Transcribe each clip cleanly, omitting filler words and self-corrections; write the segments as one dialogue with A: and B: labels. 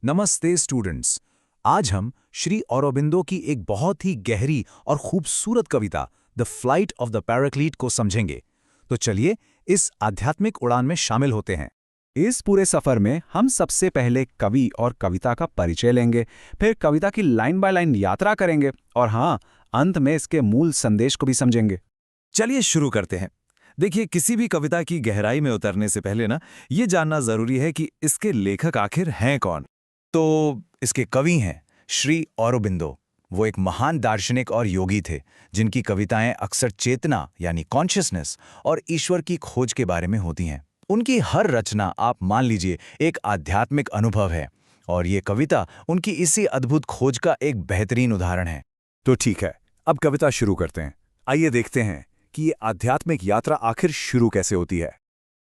A: नमस्ते स्टूडेंट्स। आज हम श्री औरोबिंदो की एक बहुत ही गहरी और खूबसूरत कविता द फ्लाइट ऑफ द पैराक्लीट को समझेंगे। तो चलिए इस आध्यात्मिक उड़ान में शामिल होते हैं।
B: इस पूरे सफर में हम सबसे पहले कवि और कविता का परिचय लेंगे, फिर कविता की लाइन बाय लाइन यात्रा करेंगे और हाँ, अंत में इसके मूल संदेश को भी समझेंगे।
A: चलिए शुरू करते हैं। देखिए, किसी भी कविता की गहराई में उतरने से पहले ये जानना जरूरी है कि इसके लेखक आखिर हैं कौन। तो इसके कवि हैं श्री औरोबिंदो। वो एक महान दार्शनिक और योगी थे जिनकी कविताएं अक्सर चेतना यानी कॉन्शियसनेस और ईश्वर की खोज के बारे में होती हैं। उनकी हर रचना आप मान लीजिए एक आध्यात्मिक अनुभव है और ये कविता उनकी इसी अद्भुत खोज का एक बेहतरीन उदाहरण है।
B: तो ठीक है, अब कविता शुरू करते हैं। आइए देखते हैं कि ये आध्यात्मिक यात्रा आखिर शुरू कैसे होती है।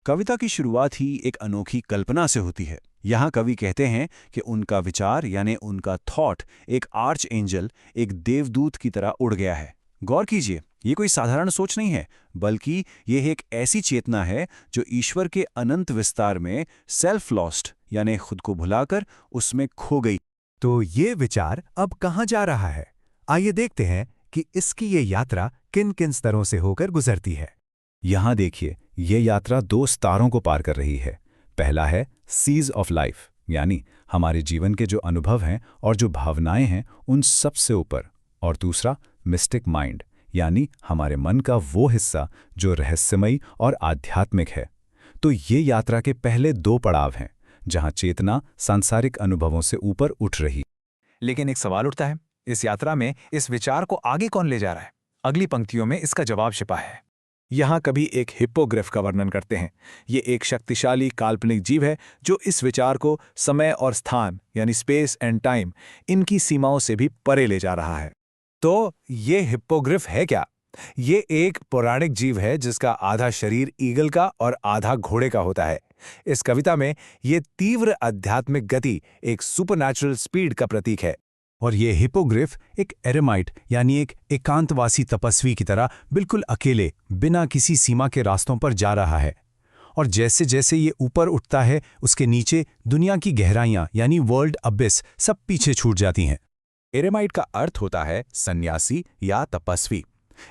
B: कविता की शुरुआत ही एक अनोखी कल्पना से होती है। यहाँ कवि कहते हैं कि उनका विचार यानी उनका थॉट एक आर्च एंजल, एक देवदूत की तरह उड़ गया है। गौर कीजिए, ये कोई साधारण सोच नहीं है, बल्कि यह एक ऐसी चेतना है जो ईश्वर के अनंत विस्तार में सेल्फ लॉस्ट यानी खुद को भुलाकर उसमें खो गई।
C: तो ये विचार अब कहाँ जा रहा है? आइए देखते हैं कि इसकी ये यात्रा किन किन स्तरों से होकर गुजरती है।
B: यहाँ देखिए, ये यात्रा दो स्तरों को पार कर रही है। पहला है सीज ऑफ लाइफ, यानी हमारे जीवन के जो अनुभव हैं और जो भावनाएं हैं उन सब से ऊपर, और दूसरा मिस्टिक माइंड, यानी हमारे मन का वो हिस्सा जो रहस्यमयी और आध्यात्मिक है। तो ये यात्रा के पहले दो पड़ाव हैं जहां चेतना सांसारिक अनुभवों से ऊपर उठ रही।
A: लेकिन एक सवाल उठता है, इस यात्रा में इस विचार को आगे कौन ले जा रहा है? अगली पंक्तियों में इसका जवाब छिपा है।
B: यहाँ कभी एक हिप्पोग्रिफ का वर्णन करते हैं। ये एक शक्तिशाली काल्पनिक जीव है जो इस विचार को समय और स्थान यानी स्पेस एंड टाइम इनकी सीमाओं से भी परे ले जा रहा है।
A: तो ये हिप्पोग्रिफ है क्या? ये एक पौराणिक जीव है जिसका आधा शरीर ईगल का और आधा घोड़े का होता है। इस कविता में ये तीव्र आध्यात्मिक गति एक सुपरनैचुरल स्पीड का प्रतीक है।
C: और ये हिपोग्रिफ एक एरेमाइट यानी एक एकांतवासी तपस्वी की तरह बिल्कुल अकेले बिना किसी सीमा के रास्तों पर जा रहा है। और जैसे जैसे ये ऊपर उठता है उसके नीचे दुनिया की गहराइयां यानी वर्ल्ड अबिस सब पीछे छूट जाती हैं।
B: एरेमाइट का अर्थ होता है सन्यासी या तपस्वी।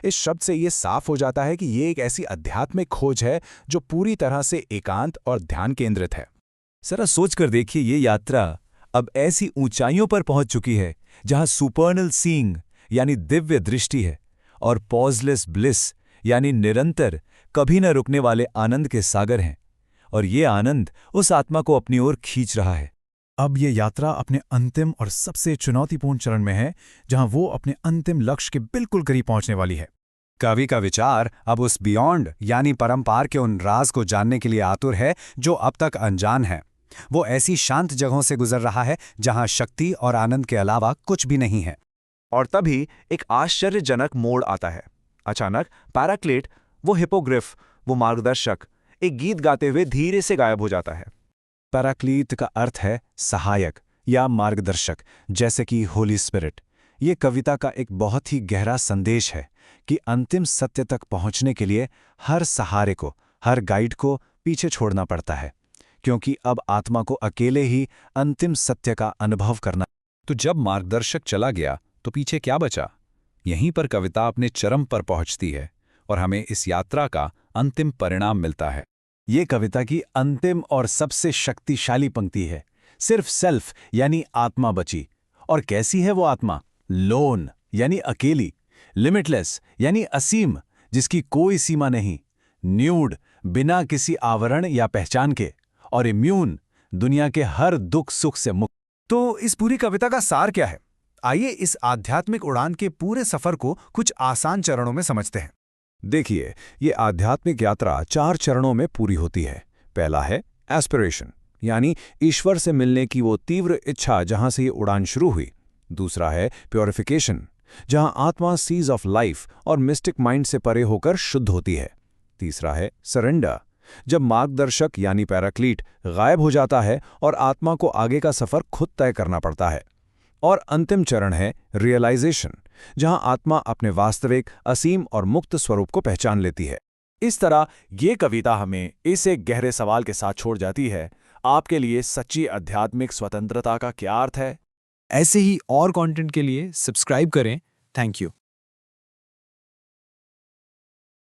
B: इस शब्द से ये साफ हो जाता है कि ये एक ऐसी आध्यात्मिक खोज है जो पूरी तरह से एकांत और ध्यान केंद्रित है।
C: जरा सोचकर देखिए, ये यात्रा अब ऐसी ऊंचाइयों पर पहुंच चुकी है जहां सुपर्नल सीइंग यानी दिव्य दृष्टि है और पॉजलेस ब्लिस यानी निरंतर कभी न रुकने वाले आनंद के सागर हैं। और ये आनंद उस आत्मा को अपनी ओर खींच रहा है। अब ये यात्रा अपने अंतिम और सबसे चुनौतीपूर्ण चरण में है जहां वो अपने अंतिम लक्ष्य के बिल्कुल करीब पहुंचने वाली है।
B: कवि का विचार अब उस बियॉन्ड यानी परंपार के उन राज को जानने के लिए आतुर है जो अब तक अनजान है। वो ऐसी शांत जगहों से गुजर रहा है जहां शक्ति और आनंद के अलावा कुछ भी नहीं है।
A: और तभी एक आश्चर्यजनक मोड़ आता है। अचानक पैराक्लीट, वो हिपोग्रिफ, वो मार्गदर्शक, एक गीत गाते हुए धीरे से गायब हो जाता है।
B: पैराक्लीट का अर्थ है सहायक या मार्गदर्शक, जैसे कि होली स्पिरिट। ये कविता का एक बहुत ही गहरा संदेश है कि अंतिम सत्य तक पहुंचने के लिए हर सहारे को, हर गाइड को पीछे छोड़ना पड़ता है, क्योंकि अब आत्मा को अकेले ही अंतिम सत्य का अनुभव करना।
D: तो जब मार्गदर्शक चला गया तो पीछे क्या बचा? यहीं पर कविता अपने चरम पर पहुंचती है और हमें इस यात्रा का अंतिम परिणाम मिलता है।
C: ये कविता की अंतिम और सबसे शक्तिशाली पंक्ति है। सिर्फ सेल्फ यानी आत्मा बची। और कैसी है वो आत्मा? लोन यानी अकेली, लिमिटलेस यानी असीम, जिसकी कोई सीमा नहीं, न्यूड बिना किसी आवरण या पहचान के, और इम्यून दुनिया के हर दुख सुख से मुक्त।
A: तो इस पूरी कविता का सार क्या है? आइए इस आध्यात्मिक उड़ान के पूरे सफर को कुछ आसान चरणों में समझते हैं।
B: देखिए, ये आध्यात्मिक यात्रा 4 चरणों में पूरी होती है। पहला है एस्पिरेशन, यानी ईश्वर से मिलने की वो तीव्र इच्छा जहां से ये उड़ान शुरू हुई। दूसरा है प्योरिफिकेशन, जहां आत्मा सीज ऑफ लाइफ और मिस्टिक माइंड से परे होकर शुद्ध होती है। तीसरा है सरेंडर, जब मार्गदर्शक यानी पैराक्लीट गायब हो जाता है और आत्मा को आगे का सफर खुद तय करना पड़ता है। और अंतिम चरण है रियलाइजेशन, जहां आत्मा अपने वास्तविक असीम और मुक्त स्वरूप को पहचान लेती है।
A: इस तरह ये कविता हमें इस एक गहरे सवाल के साथ छोड़ जाती है,
B: आपके लिए सच्ची आध्यात्मिक स्वतंत्रता का क्या अर्थ है?
A: ऐसे ही और कंटेंट के लिए सब्सक्राइब करें। Thank you.